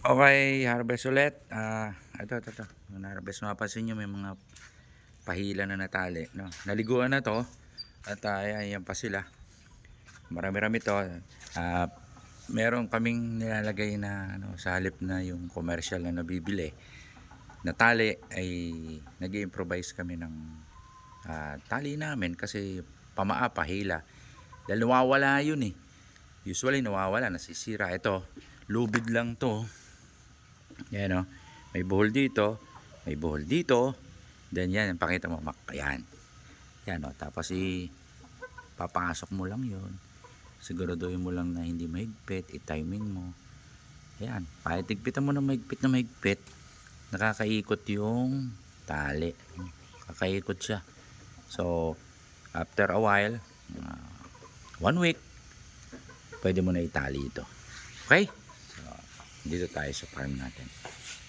Okay, harvest ulit. Ito. Na-harvest, mapapansin nyo may mga pahila na natali. No? Naliguan na to. At ayan pa sila. Marami-rami to. Meron kaming nilalagay na sa halip na yung commercial na nabibili. Natali ay nag-improvise kami ng tali namin kasi pamaa, pahila. Dahil nawawala yun eh. Usually nawawala, nasisira. Ito, lubid lang to. Yan o. May buhol dito. May buhol dito. Then yan. Pakita mo. Yan. Yan o. Tapos papasok mo lang yon. Siguraduhin mo lang na hindi mahigpit. I-timing mo. Yan. Pahitigpitan mo na mahigpit. Nakakaikot yung tali. Kakaikot siya. So, after a while, 1 week, pwede mo na itali ito. Okay? So, dito tayo sa farm natin.